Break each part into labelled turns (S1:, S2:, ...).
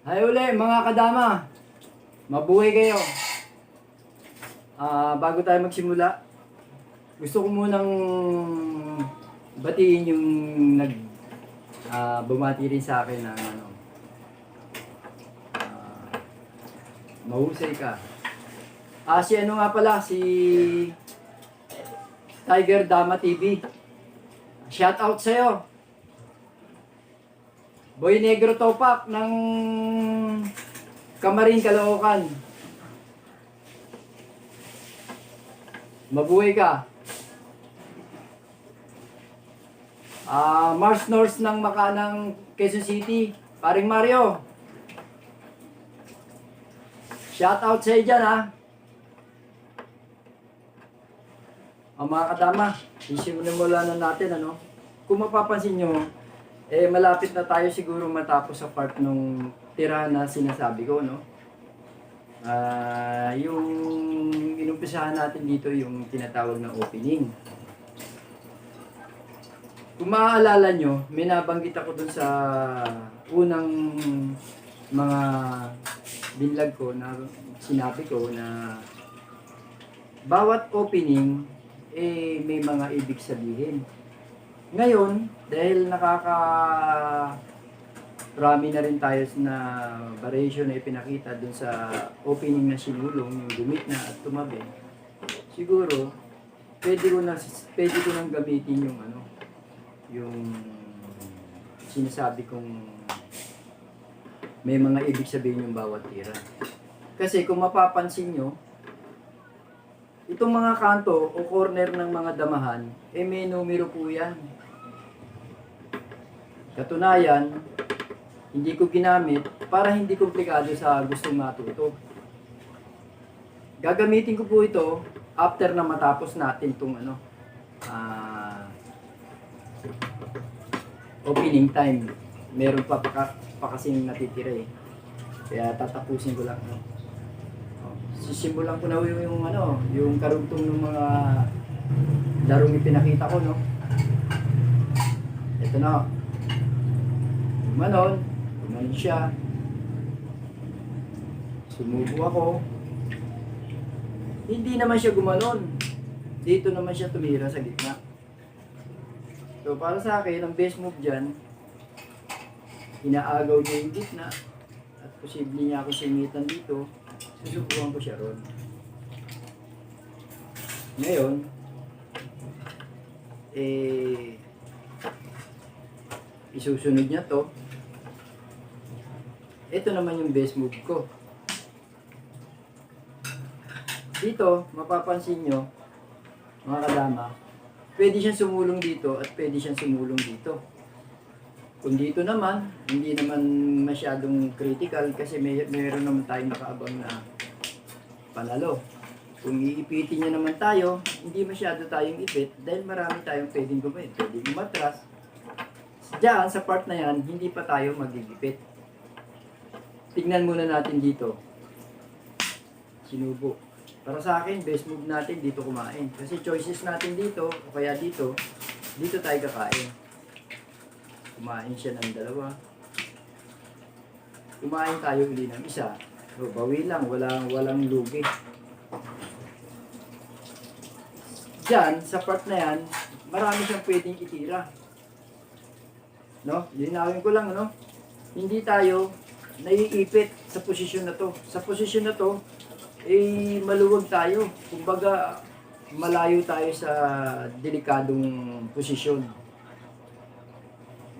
S1: Hay uli mga kadama, mabuhay kayo. Bago tayo magsimula, gusto ko munang batiin yung bumati rin sa akin ng ah, mahusay ka. Si ano nga pala, si Tiger Dama TV. Shout out sa'yo. Boy Negro Topak ng Kamarin, Caloocan. Mabuhay ka. Mars North ng Makanang, Quezon City. Paring Mario. Shout out sa iyo dyan, ha. Mga kadama, isimulan na natin, ano. Kung mapapansin nyo, malapit na tayo siguro matapos sa part nung tira na sinasabi ko, no? Yung inumpisahan natin dito yung tinatawag na opening. Kung maaalala nyo, may nabanggit ako dun sa unang mga binlog ko na sinabi ko na bawat opening may mga ibig sabihin. Ngayon, dahil rami na rin tayo na variation na ipinakita dun sa opening na sinulong, yung dumit na at tumabi, siguro, pwede ko nang gamitin yung sinasabi kong may mga ibig sabihin yung bawat tira. Kasi kung mapapansin nyo, itong mga kanto o corner ng mga damahan, may numero po yan. Katunayan, hindi ko ginamit para hindi komplikado sa gustong matuto. Gagamitin ko po ito after na matapos natin itong opening time. Meron pa kasing natitira eh. Kaya tatapusin ko lang. Sisimulan ko na yung karugtong ng mga larong ipinakita ko, no? Ito na. Gumanon siya. Sumubo ako. Hindi naman siya gumanon. Dito naman siya tumira sa gitna. So para sa akin, ang best move dyan, inaagaw niya yung gitna at posible niya ako singitan dito. Susubukan ko siya ron. Ngayon, isusunod niya to. Ito naman yung best move ko. Dito, mapapansin nyo, mga kadama, pwede siyang sumulong dito at pwede siyang sumulong dito. Kung dito naman, hindi naman masyadong critical kasi mayroon naman tayong nakaabang na panalo. Kung iipitin niya naman tayo, hindi masyado tayong ipit dahil marami tayong pwedeng gawin. Pwedeng umatras. Diyan, sa part na yan, hindi pa tayo magigipit. Tignan muna natin dito. Sinubo. Para sa akin, best move natin dito kumain. Kasi choices natin dito, o kaya dito tayo kakain. Kumain siya ng dalawa. Kumain tayo uli ng isa. So, bawi lang, walang lugi. Diyan, sa part na yan, marami siyang pwedeng itira. No? Linawin ko lang, no? Hindi tayo naiipit sa posisyon na to. Sa posisyon na to, maluwag tayo. Kumbaga, malayo tayo sa delikadong posisyon.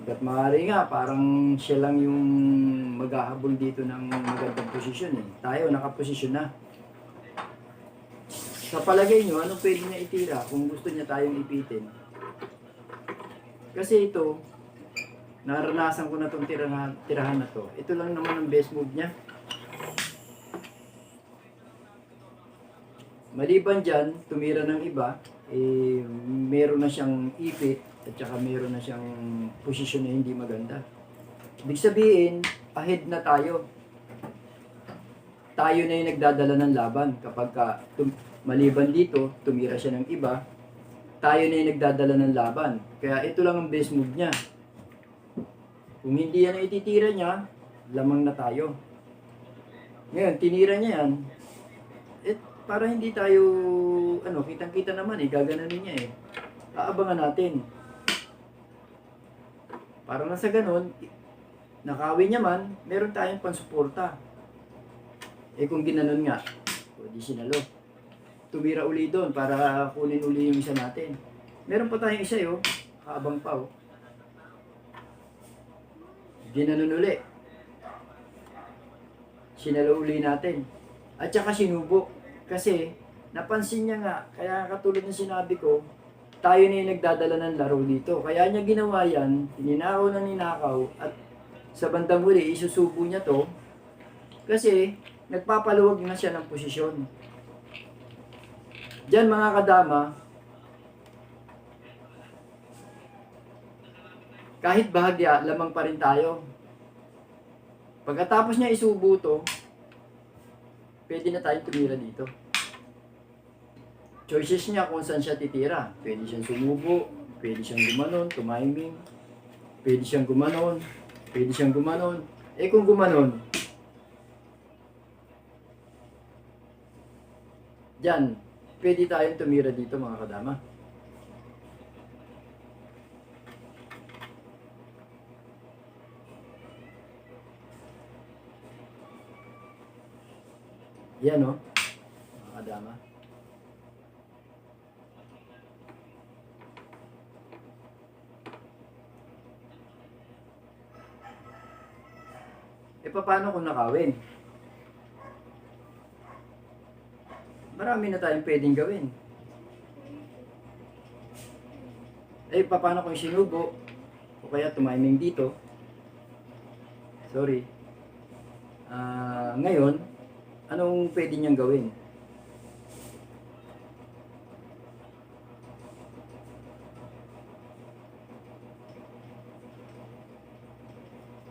S1: At maaari nga, parang siya lang yung maghahabol dito ng magandang posisyon eh. Tayo, nakaposisyon na. Sa palagay nyo, anong pwede niya itira kung gusto niya tayong ipitin? Kasi ito, naranasan ko na itong tirahan na to. Ito lang naman ang best move niya. Maliban dyan, tumira ng iba, meron na siyang ipit at saka meron na siyang posisyon na hindi maganda. Ibig sabihin, ahead na tayo. Tayo na yung nagdadala ng laban. Kapag maliban dito, tumira siya ng iba, tayo na yung nagdadala ng laban. Kaya ito lang ang best move niya. Kung hindi yan ang ititira niya, lamang na tayo. Ngayon, tinira niya yan. Eh, para hindi tayo, kitang-kita naman gaganunin niya Aabangan natin. Para na sa ganun, nakawin niya man, meron tayong pansuporta. Kung ginanon nga, o di sinalo. Tumira uli doon para kunin uli yung isa natin. Meron pa tayong isa kaabang pa Ginanon uli. Sinalo uli natin. At saka sinubo. Kasi, napansin niya nga, kaya katulad ng sinabi ko, tayo na yung nagdadala ng laro dito. Kaya niya ginawa yan, ninakaw na ninakaw, at sa bandang huli, isusubo niya to, kasi nagpapaluwag na siya ng posisyon. Diyan mga kadama, kahit bahagya, lamang pa rin tayo. Pagkatapos niya isubo to, pwede na tayong tumira dito. Choices niya kung saan siya titira. Pwede siyang sumubo, pwede siyang gumanon, tumiming, pwede siyang gumanon, pwede siyang gumanon. Kung gumanon, dyan, pwede tayong tumira dito mga kadama. Yan mga kadama. Paano kung nakawin? Marami na tayong pwedeng gawin. Paano kung sinubo? O kaya tumiming dito? Sorry. Ngayon, anong pwede niyang gawin?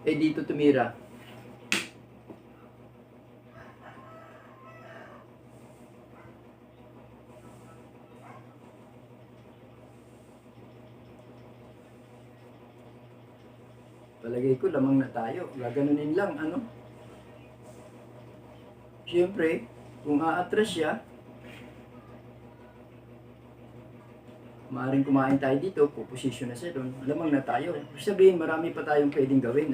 S1: Dito tumira. Palagay ko lamang na tayo. Gaganunin lang, Siyempre, kung aatras siya, maaaring kumain tayo dito, puposisyon na siya doon, lamang na tayo. Sabihin, marami pa tayong pwedeng gawin,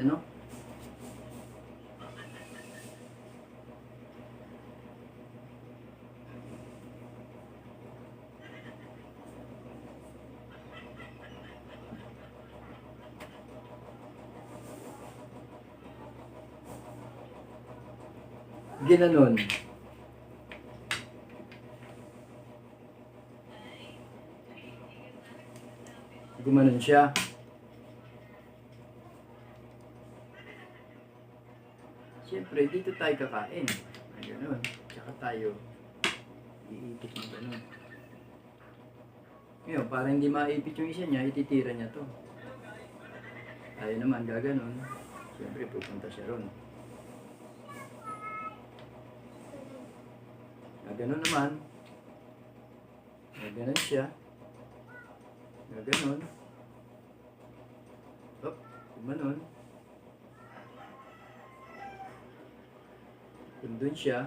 S1: Ginanon. Gumanon siya. Siyempre, dito tayo kakain. Gano'n. Tsaka tayo iipit ng gano'n. Ngayon, para hindi maipit yung isa niya, ititira niya to. Tayo naman gaganon. Siyempre, pupunta siya ron. Gaganon naman. Gaganon siya. Gaganon. Gumanon. Kung dun siya,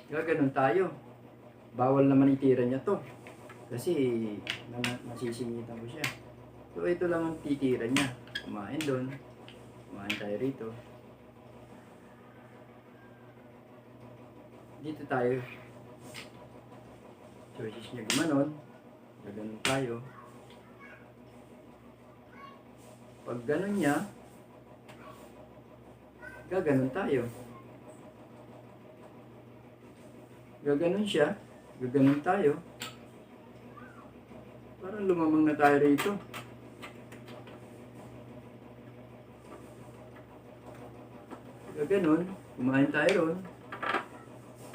S1: gaganon tayo. Bawal naman itira niya to. Kasi masisingitan ko siya. So ito lang ang titira niya. Kumain doon. Kumain tayo rito. Dito tayo. Choices niya gumanon. Gaganon tayo. Pag ganon niya, gaganon tayo. Gaganon siya, gaganon tayo. Parang lumamang na tayo rito. Ganun, kumain tayo ron.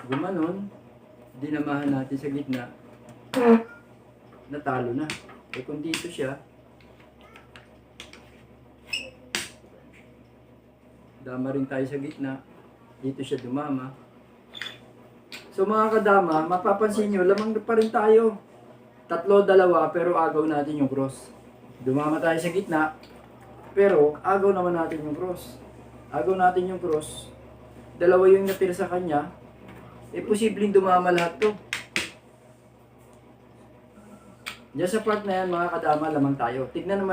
S1: Gumanon, dinamahan natin sa gitna. Natalo na. Eh kung dito siya, dama rin tayo sa gitna. Dito siya dumama. So mga kadama, mapapansin nyo, lamang pa rin tayo. 3-2, pero agaw natin yung cross. Dumama tayo sa gitna, pero agaw naman natin yung cross. Agaw natin yung cross. 2 yung natira sa kanya. Eh, posibleng dumama lahat to. Diyan sa part na yan, mga kadama, lamang tayo. Tignan naman